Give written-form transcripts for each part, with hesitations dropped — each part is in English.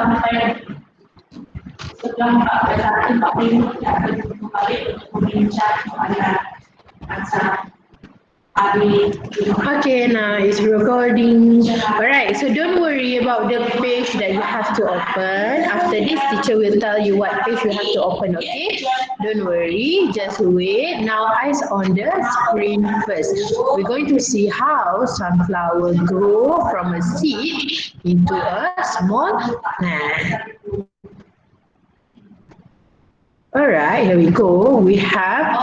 sampai setelah 14:45 kita akan berjumpa balik untuk membincang soalan asal hari. Okay, now it's recording. Alright, so don't worry about the page that you have to open. After this, teacher will tell you what page you have to open, okay? Don't worry, just wait. Now, eyes on the screen first. We're going to see how sunflower grow from a seed into a small plant. Alright, here we go. We have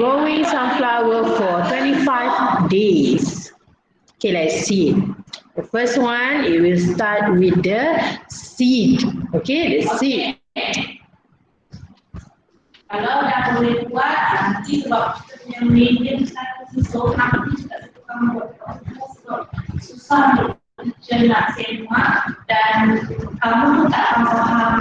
growing sunflower for 25 days. Okay, let's see. The first one, it will start with the seed. Okay, the seed. Kalau dah boleh buat, nanti sebab kita punya medium sekarang susah, nanti juga tukang buat susah untuk nak semua dan kamu pun tak faham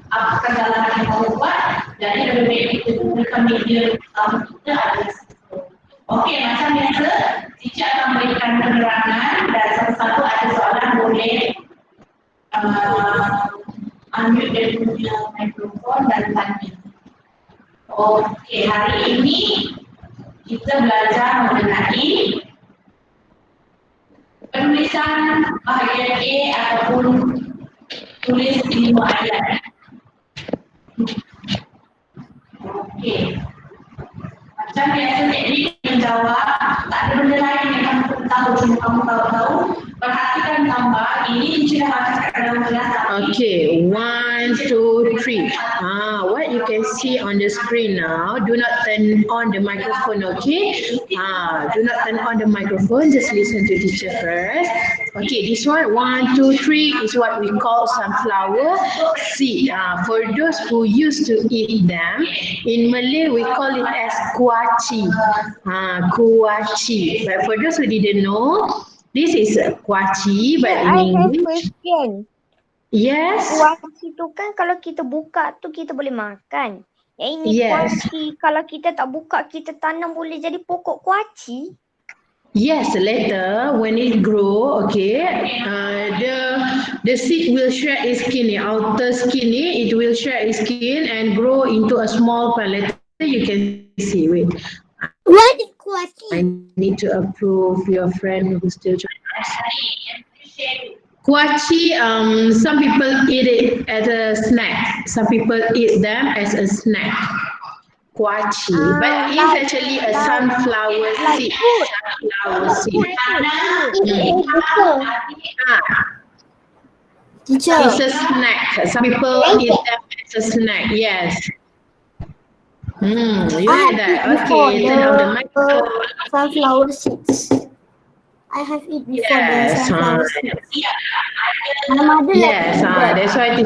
apa kesalahan yang kamu buat, jadi lebih baik kita gunakan medium kita adalah situ. Okey, macam biasa, teacher akan memberikan penerangan dan satu-satu ada soalan boleh unmute dia punya mikrofon dan tanya. Okey, hari ini kita belajar mengenai penulisan bahagian A ataupun tulis 5 ayat. Okey. Macam biasa teknik menjawab, tak ada benda lain yang kamu perlu tahu, cuma kamu tahu. Perhatikan gambar, ini teacher dah baca kat dalam kelas. Okay, 1, 2, 3. What you can see on the screen now, do not turn on the microphone, okay? Do not turn on the microphone, just listen to teacher first. Okay, this one, 1, 2, 3 is what we call sunflower seed. For those who used to eat them, in Malay we call it as kuaci. Kuaci. But for those who didn't know, this is kuaci, but in I have English. question. Yes. Kuaci tu kan kalau kita buka tu kita boleh makan. Yang ini kuaci kalau kita tak buka kita tanam boleh jadi pokok kuaci. Yes, later when it grow, okay, the seed will shed its skin, outer skin, it will shed its skin and grow into a small plant. Later you can see. Wait. What is kuaci? I need to approve your friend who's still trying to ask. Kuaci, some people eat it as a snack. Some people eat them as a snack. Kuaci, but it's actually a sunflower seed. Sunflower seed. Teacher. It's a snack. Some people eat them as a snack. Yes. You like that? Okay, turn on the microphone. Sunflower seeds. I have eaten before the sunflower seeds. My mother yes, that's why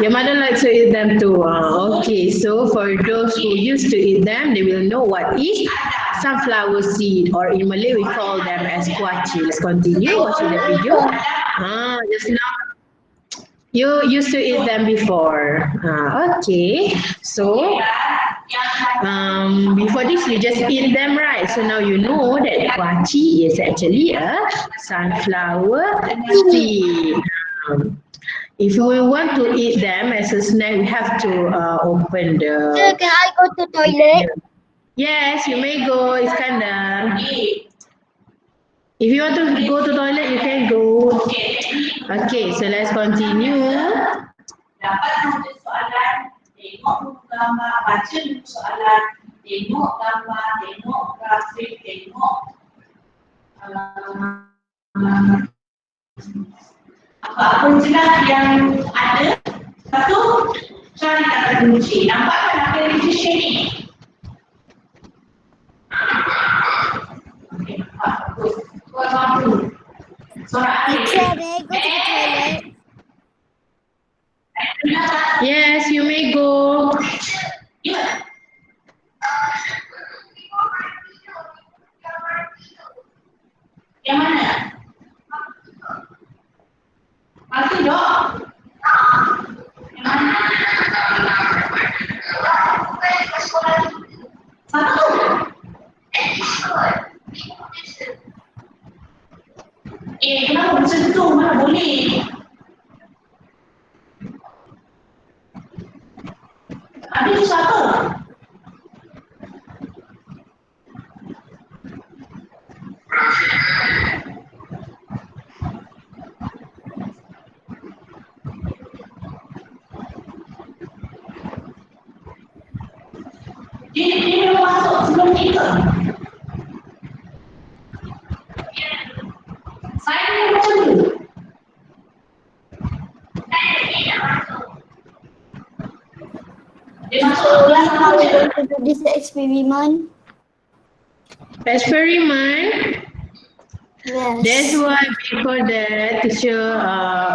your mother likes to eat them too. Okay, so for those who used to eat them, they will know what is sunflower seed, or in Malay we call them as kuaci. Let's continue watching the video. Just now you used to eat them before. Okay, so before this you just eat them, right? So now you know that kuaci is actually a sunflower seed. If we want to eat them as a snack, we have to open the... Sir, can I go to toilet? Yes, you may go, Iskandar. If you want to go to toilet, you can go. Okay, so let's continue. Dapat menulis soalan, tengok buku gambar, baca buku soalan, tengok gambar, tengok grafik, tengok apa-apa jelas yang ada. Satu, cari kata kunci. Nampak kan apa yang teacher share ni? Okey, bagus. Buat mampu. Soalan Teacher, may I go to the toilet? Yes, you may go. Yeah. Yang mana? Masih dok? Yang mana? Satu. Kenapa macam tu? Mana boleh? Habis susah apa? Dia masuk sebelum kita. Saya ni macam tu. Dia masuk So kelas right now satu we're je. going to do this experiment. Experiment. That's Yes. why before that, teacher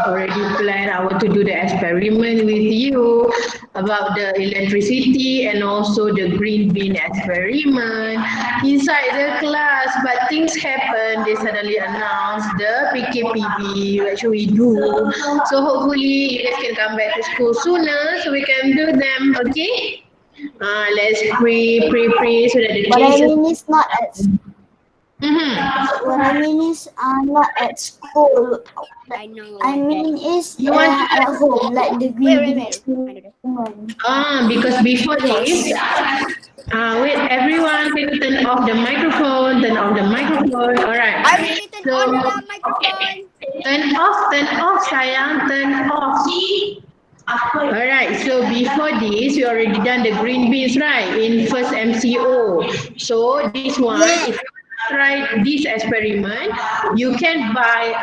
already planned. I want to do the experiment with you about the electricity and also the green bean experiment inside the class. But things happen. They suddenly announced the PKPB. What should we do? So hopefully you guys can come back to school sooner so we can do them. Okay? Let's pray so that the What I cases. mean is not at what I mean is not at school. I know. I mean is You want to- at home, like the green bean experiment. Because before this, wait, everyone can turn off the microphone, All right. I will turn So, on the microphone. turn off, sayang, turn off. All right, so before this, we already done the green beans, right, in first MCO. So this one, if you try this experiment, you can buy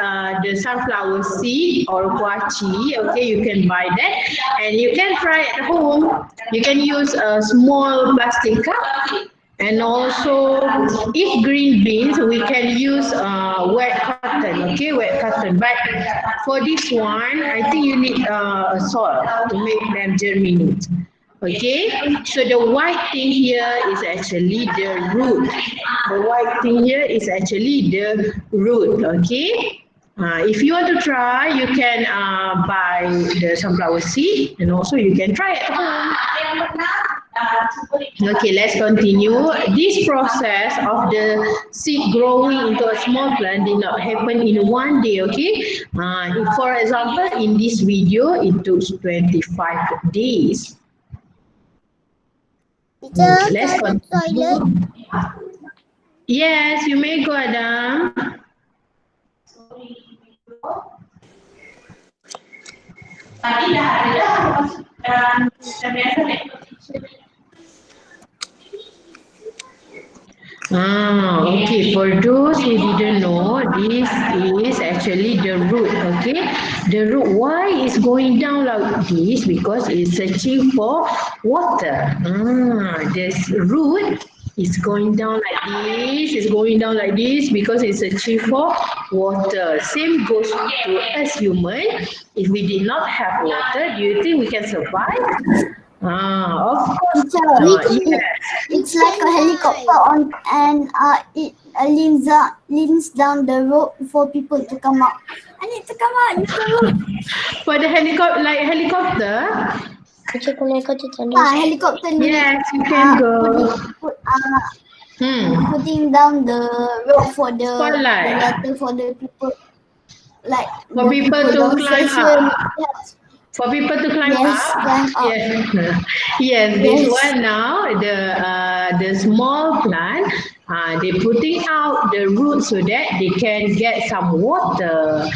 the sunflower seed or guaci, okay, you can buy that, and you can try at home. You can use a small plastic cup. And also, if green beans, we can use wet cotton, okay, wet cotton. But for this one, I think you need soil to make them germinate. Okay, so the white thing here is actually the root. The white thing here is actually the root, okay? If you want to try, you can buy the sunflower seed and also you can try at home. Okay, let's continue. This process of the seed growing into a small plant did not happen in one day, okay? For example, in this video, it took 25 days. Teacher, Let's can I go to toilet? continue. Yes, you may go, Adam. Tadi dah ada dah kita biasa Okay. For those who didn't know, this is actually the root, okay? The root, why is going down like this? Because it's searching for water. This root is going down like this, it's going down like this because it's searching for water. Same goes to us human. If we did not have water, do you think we can survive? Of course. Teacher, Yes. it's like a helicopter on, and it leans down the road for people to come up. I need to come out. For the helicopter? Teacher, can I go to toilet? Helicopter. Yes, you can go. Putting down the road for the Spotlight. water for the people, like For the people to down climb station. up. Yes. For people to climb Yes, up. climb up. Yes, this Yes. one now, the small plant, they putting out the root so that they can get some water.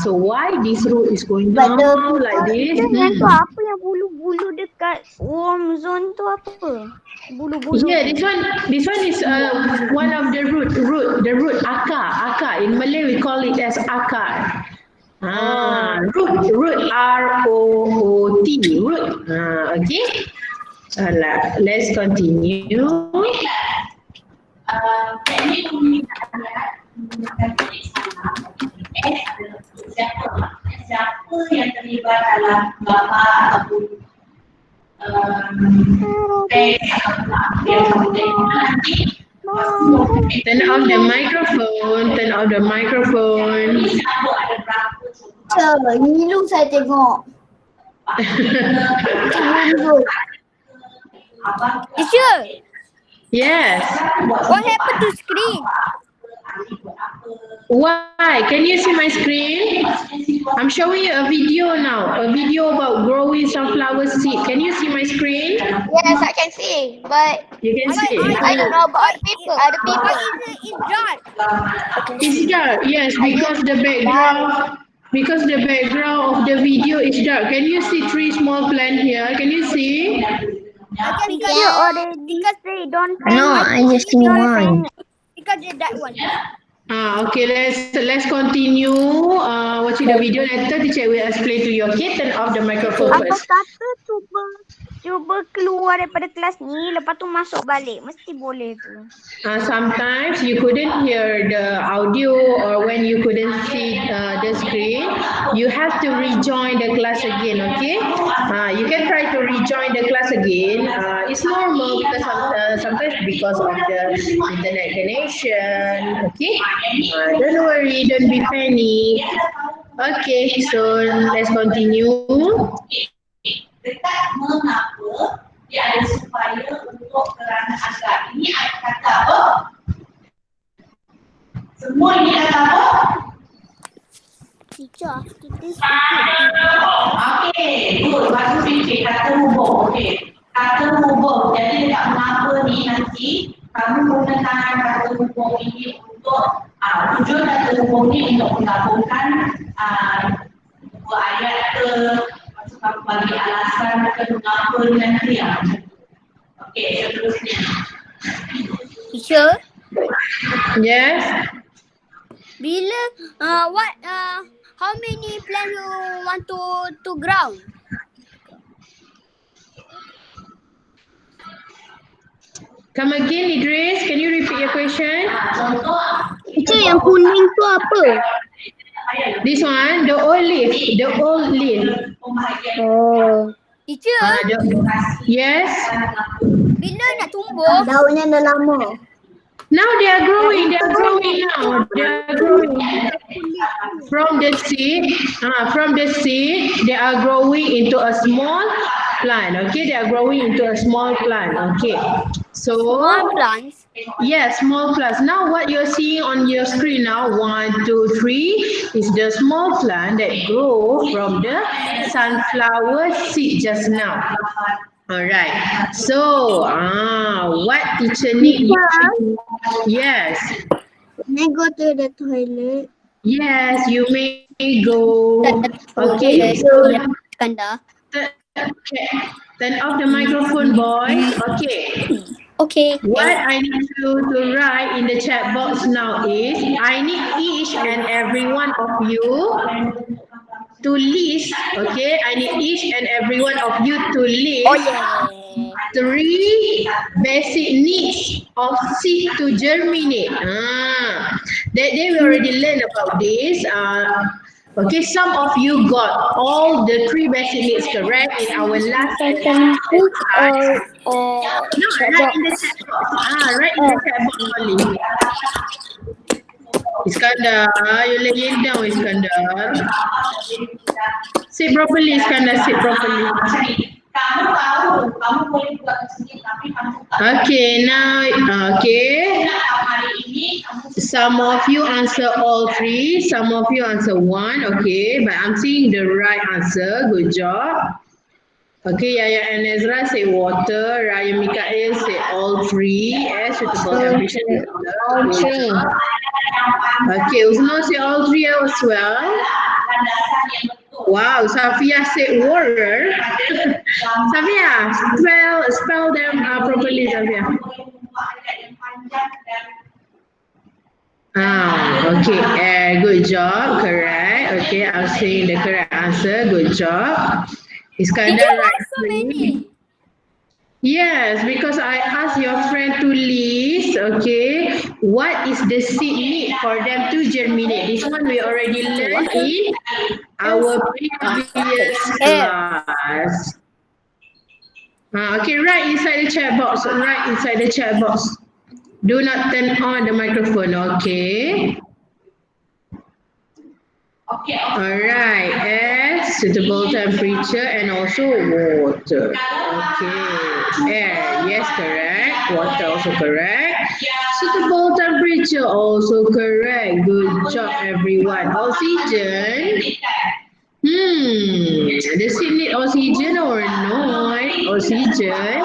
So why this root is going But down the like this? Yang tu apa yang bulu-bulu dekat warm zone tu apa? Bulu-bulu. Yeah, this one is one of the root, akar. In Malay we call it as akar. Root, R-O-O-T, root. Okay. Let's continue. Siapa yang terlibat dalam bapa ataupun Turn off the microphone. Ngilu saya tengok. Teacher, Yes. what happened to screen? Why? Can you see my screen? I'm showing you a video now. A video about growing sunflower seed. Can you see my screen? Yes, I can see, but You can see. I don't know about other people. But it's dark. It's dark. Yes, because the background of the video is dark. Can you see three small plants here? Can you see? I can see already because they don't No, I just see one. because they that one. Okay, let's continue watching the video. Later, teacher will explain to you. Okay, turn off the microphone Apa first. kata cuba keluar daripada kelas ni lepas tu masuk balik. Mesti boleh tu. Sometimes you couldn't hear the audio or when you couldn't see the screen, you have to rejoin the class again, okay? You can try to rejoin the class again. It's normal because sometimes because of the internet connection, okay? Don't worry, don't be panic. Okay, so let's continue. Dekat mengapa dia ada supaya untuk kerana agar. Ini ada kata apa? Semua ini kata apa? Teacher, after this Okey, good. Bagus fikir kata hubung. Okey. Kata hubung. Jadi dekat mengapa ni nanti kamu gunakan kata hubung ini untuk tujuan kata hubung ni untuk menggabungkan dua ayat ke kamu bagi alasan ke mengapa nanti yang. Okey, seterusnya. teacher, Yes. bila how many plants you want to grow? Come again, Idris. Can you repeat your question? Teacher, yang kuning tu apa? This one, the olive. Oh. Teacher, Yes. bila nak tumbuh? Daunnya dah lama. Now they are growing. They are growing now. They are growing from the seed. They are growing into a small plant. Okay, they are growing into a small plant. Okay, so Small plants. yes, small plants. Now what you're seeing on your screen now, 1, 2, 3, is the small plant that grow from the sunflower seed just now. Alright. So, what teacher need? Yes. Can I go to the toilet? Yes, you may go. Okay. So, Kanda. turn off the microphone, boys. Okay. Okay. What I need you to write in the chat box now is, I need each and every one of you to list, okay? I need each and every one of you to list 3 basic needs of seed to germinate. That day we already learned about this. Okay, some of you got all the 3 basic needs correct in our last session. Or No, right in the chat box. Right in the chat box only. Iskandar, you laying down, Iskandar. Sit properly, Iskandar, sit properly. Kamu tahu, kamu boleh buat sendiri tapi kamu tak. Okay, now, okay. Hari ini kamu Some of you answer all 3, some of you answer 1, okay. But I'm seeing the right answer, good job. Okay, Yaya and Ezra say water, Raya Mikael say all 3, suitable temperature. all 3. Okay, Usno say all 3 as well. landasan yang betul. Wow, Safia said water. Safia, spell them properly, Safia. Kamu boleh membuat ayat yang panjang dan Okay, good job, correct. Okay, I'm saying the correct answer, good job. Iskandar, right? So many. Yes, because I asked your friend to list, okay, what is the seed need for them to germinate. This one we already learned in our previous class. Okay, right inside the chat box, right inside the chat box. Do not turn on the microphone, okay? Alright, air, suitable temperature, and also water. Okay, air, yes, correct. Water also correct. Suitable temperature, also correct. Good job, everyone. Oxygen. The seed need oxygen or not? Oxygen.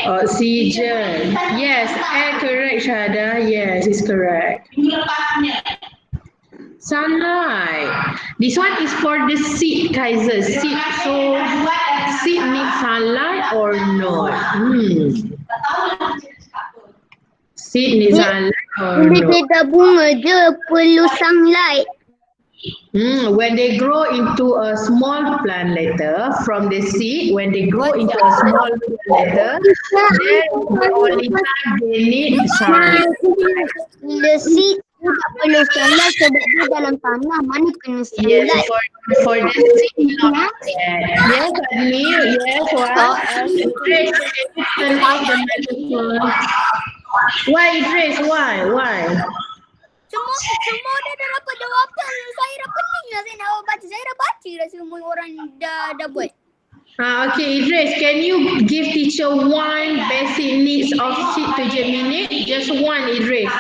Oxygen. Yes, air correct, Shada. Yes, it's correct. Sunlight. This one is for the seed, Kaiser. Seed. So, seed need sunlight or not? Seed need sunlight or Bila not? dia dah bunga, dia perlu sunlight. When they grow into a small plant later, from the seed, when they grow into a small plant later, then the only time they need sunlight. Bila seed dia tak perlu sunlight sebab dia dalam tanah. Mana kena Yes, sunlight? for the seed, not yet. Yes, Admi, yes, what? Idris, can you turn off the microphone? Why, Idris, why? Semua dia dah dapat jawapan. Saya dah pening lah saya nak baca. Saya dah baca dah semua orang dah buat. Okay, Idris, can you give teacher one basic needs of seed to germinate? Just one, Idris.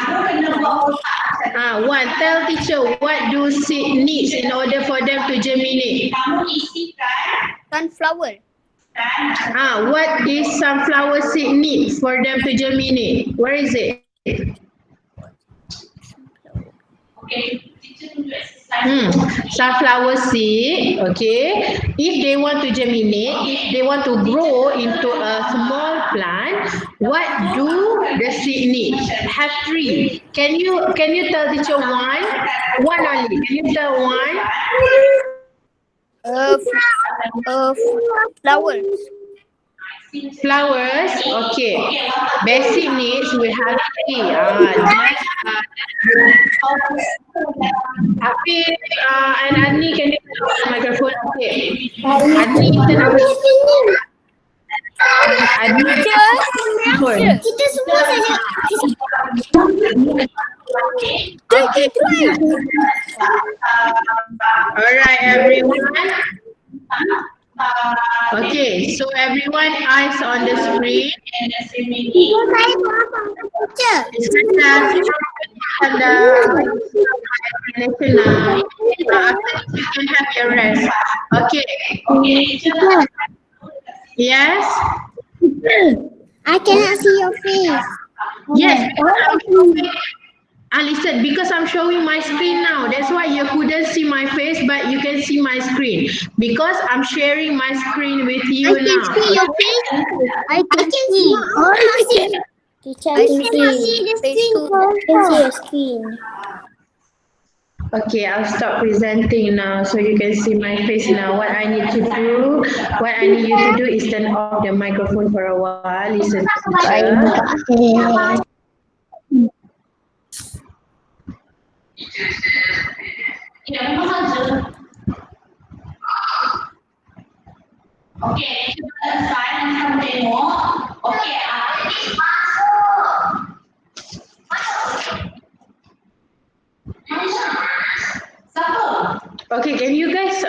One. Tell teacher what do seed needs in order for them to germinate. Sunflower. What is sunflower seed need for them to germinate? Where is it? Sunflower seed, okay. If they want to germinate, if they want to grow into a small plant, what do the seed need? Have three. Can you tell teacher one? One only. Can you tell one? Flowers. Flowers, okay. Basic needs we have three. Hafiz and Adni, can you turn off the microphone? Okay. Adni, turn off the Adni, Kita semua saja. okay. Alright, everyone. Okay, so everyone, eyes on the screen. It's and after you can have your rest. Okay. Yes. I cannot see your face. Yes. Listen, because I'm showing my screen now. That's why you couldn't see my face, but you can see my screen. Because I'm sharing my screen with you now. I can see your face. I can see. Teacher, I can see the screen. I can see your screen. Okay, I'll stop presenting now so you can see my face now. What I need to do, what I need you to do is turn off the microphone for a while. Listen to teacher. Oke, kita selesai dengan demo. Oke, Okay, can you guys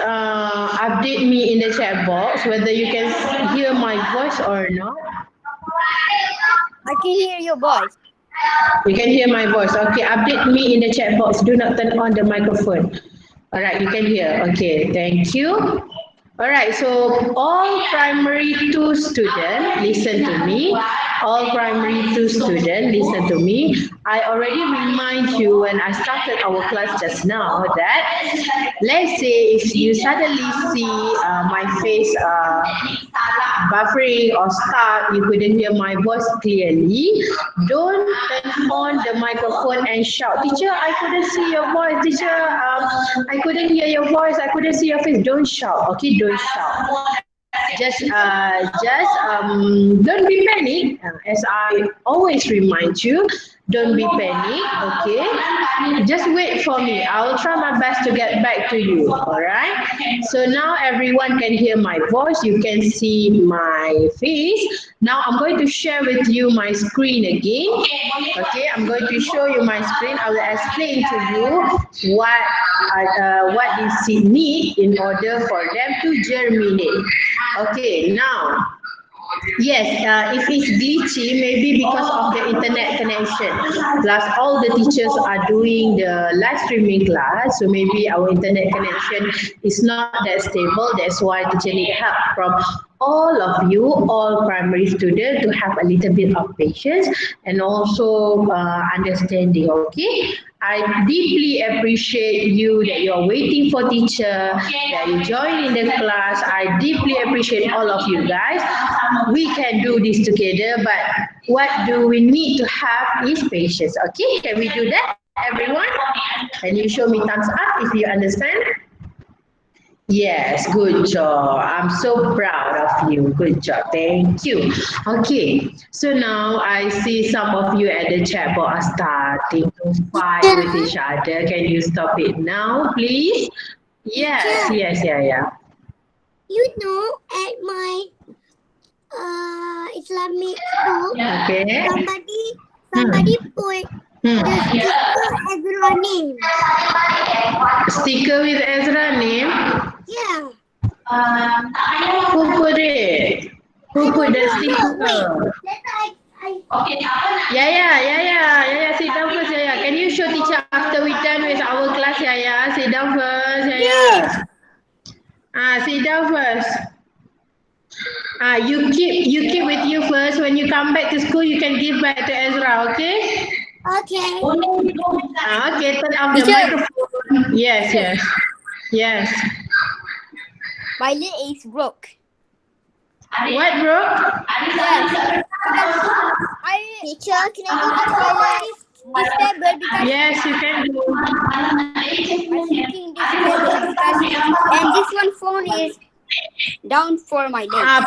update me in the chat box whether you can hear my voice or not? I can hear your voice. You can hear my voice. Okay, update me in the chat box. Do not turn on the microphone. All right, you can hear. Okay, thank you. All right, so all primary 2 students, listen to me. All primary 2 students, listen to me. I already remind you when I started our class just now that let's say if you suddenly see my face buffering or stuck, you couldn't hear my voice clearly, don't turn on the microphone and shout, "Teacher, I couldn't see your voice. Teacher, I couldn't hear your voice. I couldn't see your face." Don't shout, okay? Don't shout. Just don't be panic. As I always remind you, don't be panic, okay? Just wait for me. I'll try my best to get back to you, all right? So now everyone can hear my voice. You can see my face. Now I'm going to share with you my screen again. Okay, I'm going to show you my screen. I will explain to you what is it need in order for them to germinate. Okay, now Yes, if it's glitchy, maybe because of the internet connection. Plus, all the teachers are doing the live streaming class, so maybe our internet connection is not that stable. That's why teacher need help from all of you, all primary students, to have a little bit of patience and also understanding. Okay. I deeply appreciate you that you're waiting for teacher, that you join in the class. I deeply appreciate all of you guys. We can do this together, but what do we need to have is patience. Okay, can we do that, everyone? Can you show me thumbs up if you understand? Yes, good job. I'm so proud of you. Good job. Thank you. Okay, so now I see some of you at the chat box are starting to fight with each other. Can you stop it now, please? Yes, yes, yeah. You know, at my Islamic school, Okay. somebody put Hmm. the sticker Ezra name. Sticker with Ezra name. Yeah. Who put it? Who put the sticker? Later Yeah. Sit down first, yeah. Can you show teacher after we done with our class, yeah? Sit down first, yeah. Sit down first. You keep with you first. When you come back to school, you can give back to Ezra, okay? Okay. Okay, turn off the microphone. Yes. My leg is broke. What, bro? Yes. Teacher, can I go to toilet? Disabled because Yes, you can do. I'm sitting disabled because and this one phone is down for my leg.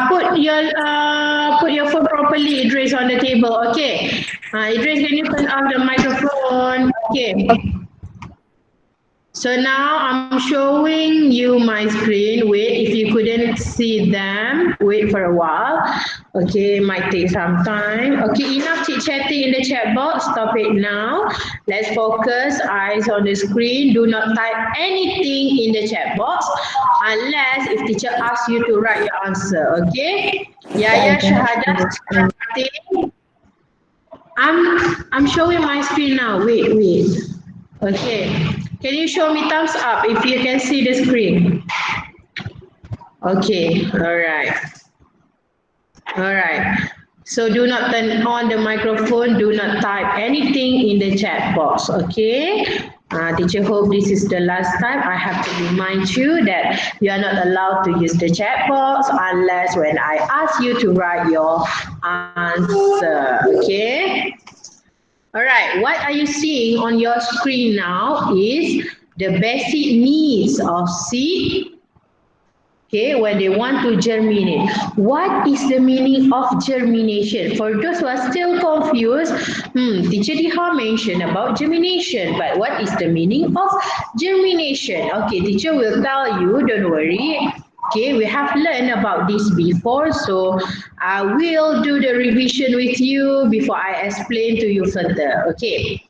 Put your phone properly, Idris, on the table. Okay. Idris, can you turn off the microphone? Okay. So now I'm showing you my screen. Wait, if you couldn't see them, wait for a while. Okay, might take some time. Okay, enough chit-chatting in the chat box. Stop it now. Let's focus, eyes on the screen. Do not type anything in the chat box unless if teacher asks you to write your answer. Okay? Yaya, Shahadah, starting. I'm showing my screen now. Wait. Okay. Can you show me thumbs up if you can see the screen? Okay. All right. So do not turn on the microphone. Do not type anything in the chat box. Okay. Teacher hope this is the last time. I have to remind you that you are not allowed to use the chat box unless when I ask you to write your answer. Okay. All right, what are you seeing on your screen now is the basic needs of seed, okay, when they want to germinate. What is the meaning of germination? For those who are still confused, teacher Diha mentioned about germination, but what is the meaning of germination? Okay, teacher will tell you, don't worry. Okay, we have learned about this before, so I will do the revision with you before I explain to you further. Okay.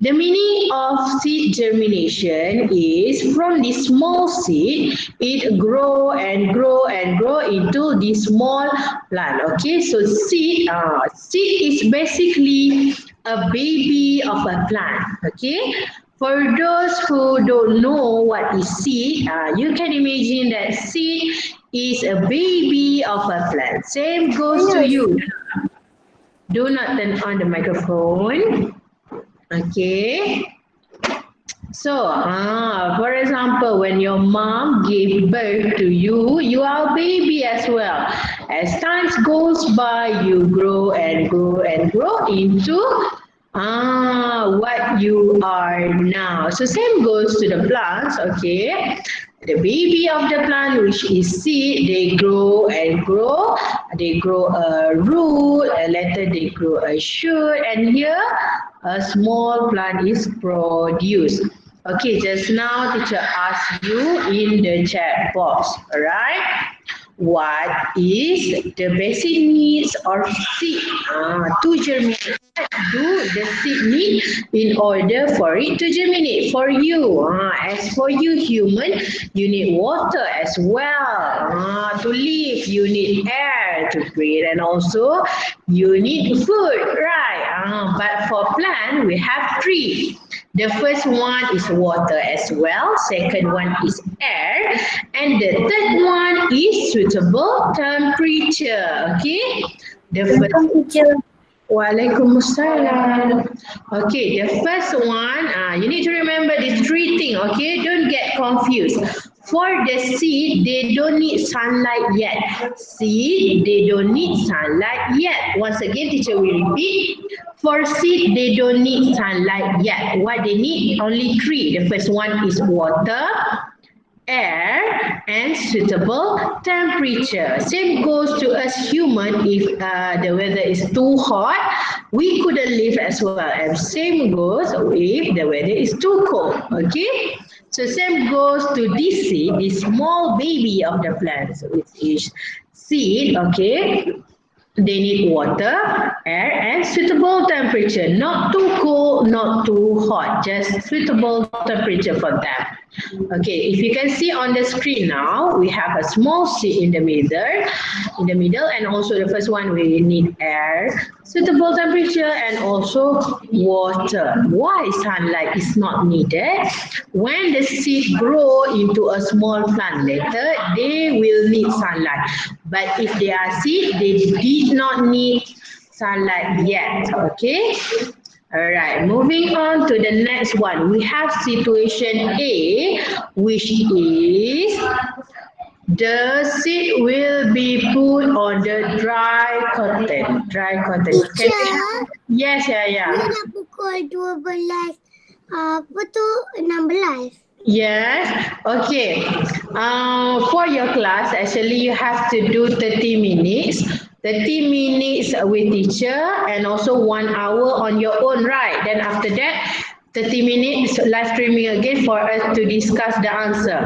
The meaning of seed germination is from this small seed, it grow into this small plant. Okay, so seed is basically a baby of a plant. Okay, for those who don't know what is seed, you can imagine that seed is a baby of a plant. Same goes to you. Do not turn on the microphone. Okay. So, for example, when your mom gave birth to you, you are a baby as well. As time goes by, you grow into what you are now. So same goes to the plants, okay? The baby of the plant, which is seed, they grow. They grow a root, and later they grow a shoot, and here a small plant is produced. Okay, just now teacher asked you in the chat box, alright? what is the basic needs of seed to germinate? What do the seed need in order for it to germinate? For you, as for you human, you need water as well. To live, you need air to breathe, and also you need food, right? But for plant, we have three. The first one is water as well. Second one is air. And the third one is suitable temperature. Okay. The Welcome, first teacher. Waalaikumsalam. Okay, the first one, you need to remember these three things, okay? Don't get confused. For the seed, they don't need sunlight yet. Seed, they don't need sunlight yet. Once again, teacher will repeat. For seed, they don't need sunlight yet. What they need, only three. The first one is water, air, and suitable temperature. Same goes to us human. If the weather is too hot, we couldn't live as well. And same goes if the weather is too cold. Okay. So same goes to this seed, this small baby of the plant, which is seed. Okay. They need water, air, and suitable temperature. Not too cold, not too hot. Just suitable temperature for them. Okay, if you can see on the screen now, we have a small seed in the middle, and also the first one we need air, suitable temperature, and also water. Why sunlight is not needed? When the seed grow into a small plant later, they will need sunlight. But if they are seed, they did not need sunlight yet. Okay. All right, moving on to the next one. We have situation A, which is the seed will be put on the dry cotton. Dry cotton. Can we have? Yes, yeah. Dia dah pukul 12, apa tu, 16. Yes, okay. For your class, actually you have to do 30 minutes. 30 minutes with teacher and also 1 hour on your own, right? Then after that, 30 minutes live streaming again for us to discuss the answer.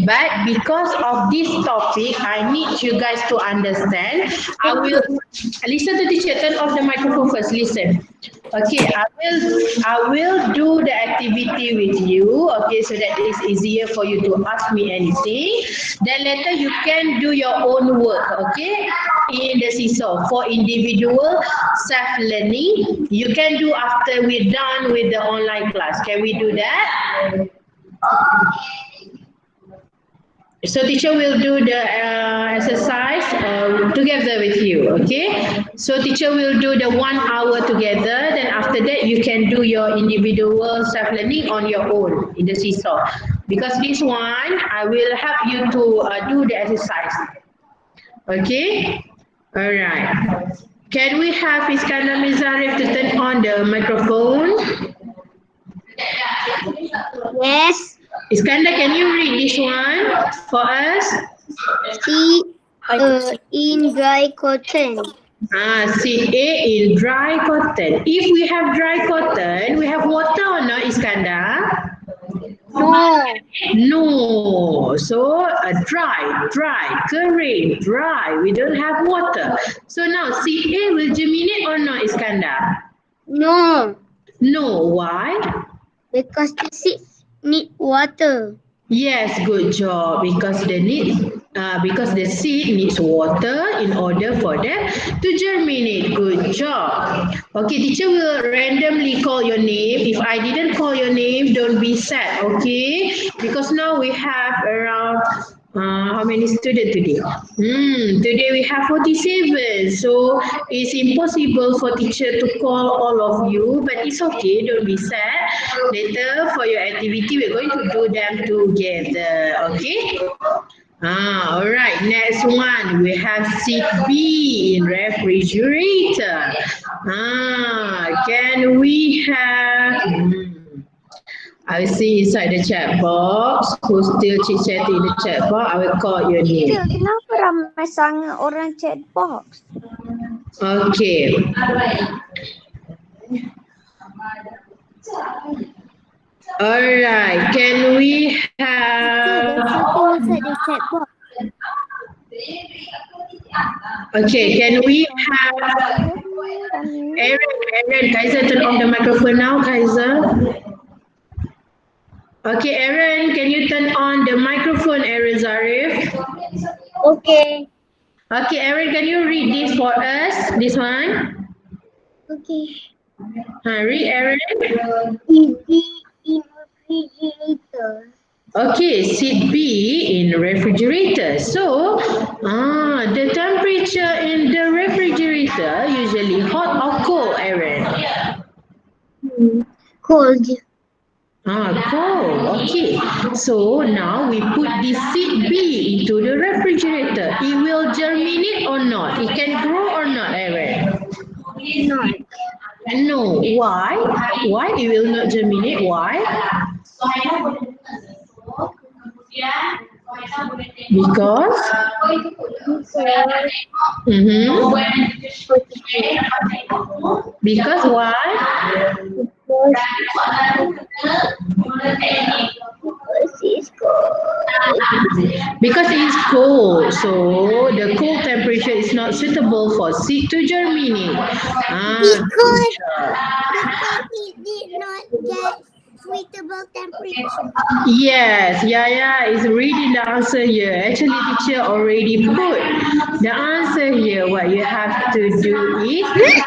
But because of this topic, I need you guys to understand. I will listen to teacher. Turn off the microphone first. Listen. Okay, I will do the activity with you. Okay, so that is easier for you to ask me anything. Then later you can do your own work. Okay, in the seesaw for individual self-learning. You can do after we're done with the online class. Can we do that? So teacher will do the exercise together with you, okay? So teacher will do the 1 hour together. Then after that, you can do your individual self-learning on your own in the seesaw. Because this one, I will help you to do the exercise. Okay? All right. Can we have Iskandar Mizarif to turn on the microphone? Yes. Iskandar, can you read this one for us? Seed in dry cotton. Seed A in dry cotton. If we have dry cotton, we have water or not, Iskandar? No. No. So dry, kering, dry. We don't have water. So now seed A will germinate or not, Iskandar? No. No. Why? Because the seed need water. Yes, good job. Because the seed needs water in order for them to germinate. Good job. Okay, teacher will randomly call your name. If I didn't call your name, don't be sad. Okay, because now we have around how many students today? Today we have 47. So it's impossible for teacher to call all of you, but it's okay. Don't be sad. Later for your activity, we're going to do them together. Okay? All right. Next one, we have seat B in refrigerator. Can we have? I see inside the chat box. Who's still chit-chatting in the chat box? I will call your name. Ya, kenapa ramai sangat orang chat box? Okay. All right. Can we have? There's something inside the chat box. Okay, can we have Aaron, Kaiser, turn off the microphone now, Kaiser. Okay, Aaron, can you turn on the microphone, Aaron Zarif? Okay. Okay, Aaron, can you read this for us? This one? Okay. Read, Aaron. TV in refrigerator. Okay, seat B in refrigerator. So, the temperature in the refrigerator usually hot or cold, Aaron? Cold. Cold. Okay. So now we put the seed B into the refrigerator. It will germinate or not? It can grow or not, Aaron? Not. No. Why? Why it will not germinate? Why? Because? Mm-hmm. Because why? Because it's cold, so the cold temperature is not suitable for seed to germinate. Because it did not get suitable temperature. Yes, yeah, is reading the answer here. Actually, teacher already put the answer here. What you have to do is,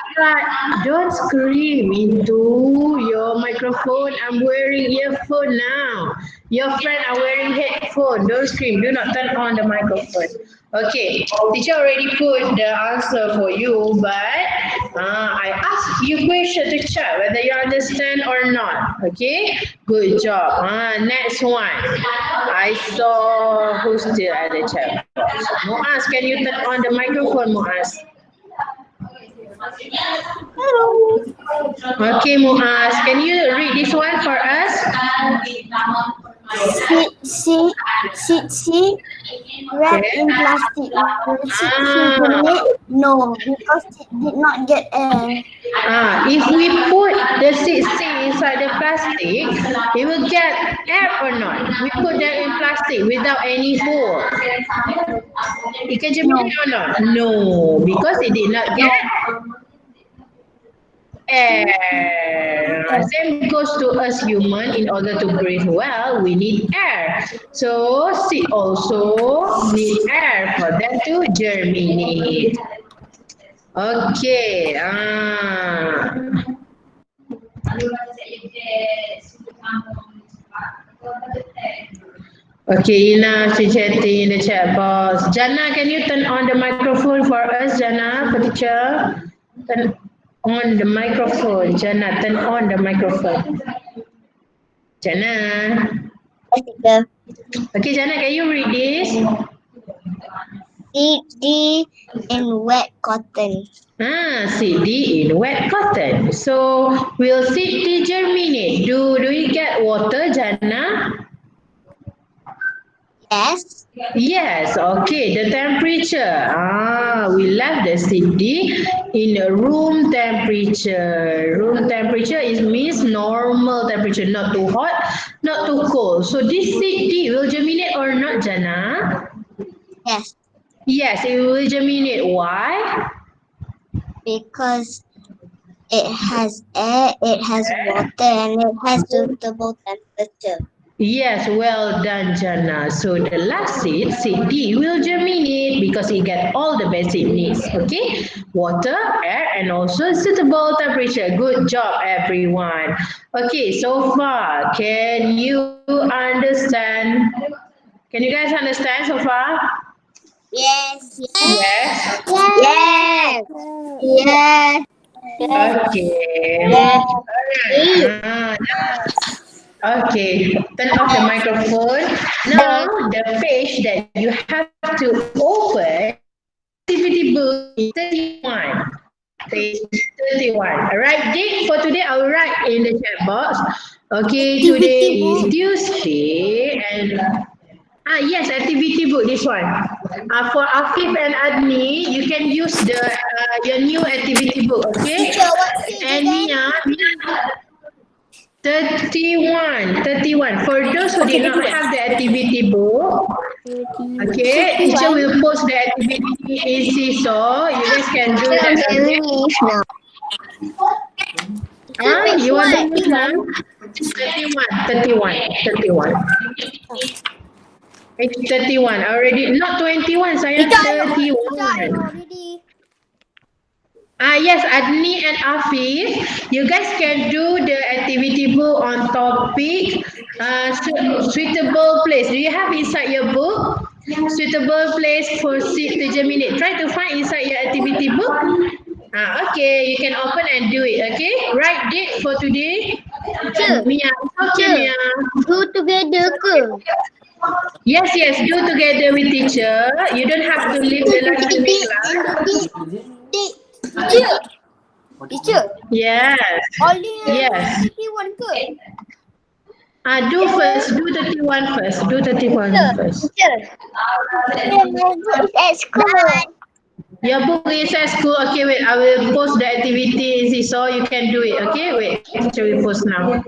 don't scream into your microphone. I'm wearing earphone now. Your friend are wearing headphone. Don't scream. Do not turn on the microphone. Okay, teacher already put the answer for you, but I asked you question to check whether you understand or not. Okay, good job. Next one. I saw who's still at the chat box. Muaz, can you turn on the microphone, Muaz? Okay, Muaz, can you read this one for us? Seed wrapped in plastic. Will seed germinate? No, because it did not get air. If we put the seed inside the plastic, it will get air or not? We put them in plastic without any hole. It can germinate or not? No, because it did not get air. Same goes to us human. In order to breathe well, we need air. So seed also need air for them to germinate. Okay. Okay, enough chit-chatting in the chat box. Jana, can you turn on the microphone for us, Jana, for teacher? Turn on the microphone. Jana, turn on the microphone. Jana. Okay, Jana, can you read this? Seed in wet cotton. Seed in wet cotton. So, will seed germinate? Do we get water, Jana? Yes. Yes, okay, the temperature. We left the city in a room temperature. Room temperature is means normal temperature, not too hot, not too cold. So this city will germinate or not, Jana? Yes. Yes, it will germinate. Why? Because it has air, it has water, and it has suitable temperature. Yes, well done, Jana. So the last seed D, will germinate because it get all the basic needs. Okay, water, air, and also suitable temperature. Good job, everyone. Okay, so far, can you understand? Can you guys understand so far? Yes. Yes. Yes. Yes. Okay. Yes. Okay, turn off the microphone. Now, the page that you have to open activity book is 31. Page 31. Alright, date for today, I'll write in the chat box. Okay, today is Tuesday and yes, activity book, this one. For Afif and Adni, you can use the your new activity book, okay? Teacher, what's it And again? Mia, 31. For those who did not have the activity book, okay, teacher will post the activity in Seesaw. You guys can do that. You want to move now? 31. It's 31 already. Not 21, sayang. 31. Already. Yes, Adni and Afif, you guys can do the activity book on topic suitable place. Do you have inside your book? Suitable place for seed to germinate. Try to find inside your activity book. Okay, you can open and do it. Okay, right date for today. Mia, okay, Mia. Do together ke? Yes, do together with teacher. You don't have to leave the last minute class. Teacher. Yes. Only Yes. 31 ke? Do 31 first. Do 31 first. At school. Your book is at school. Okay, wait. I will post the activity in Seesaw. You can do it. Okay, wait. Shall we post now?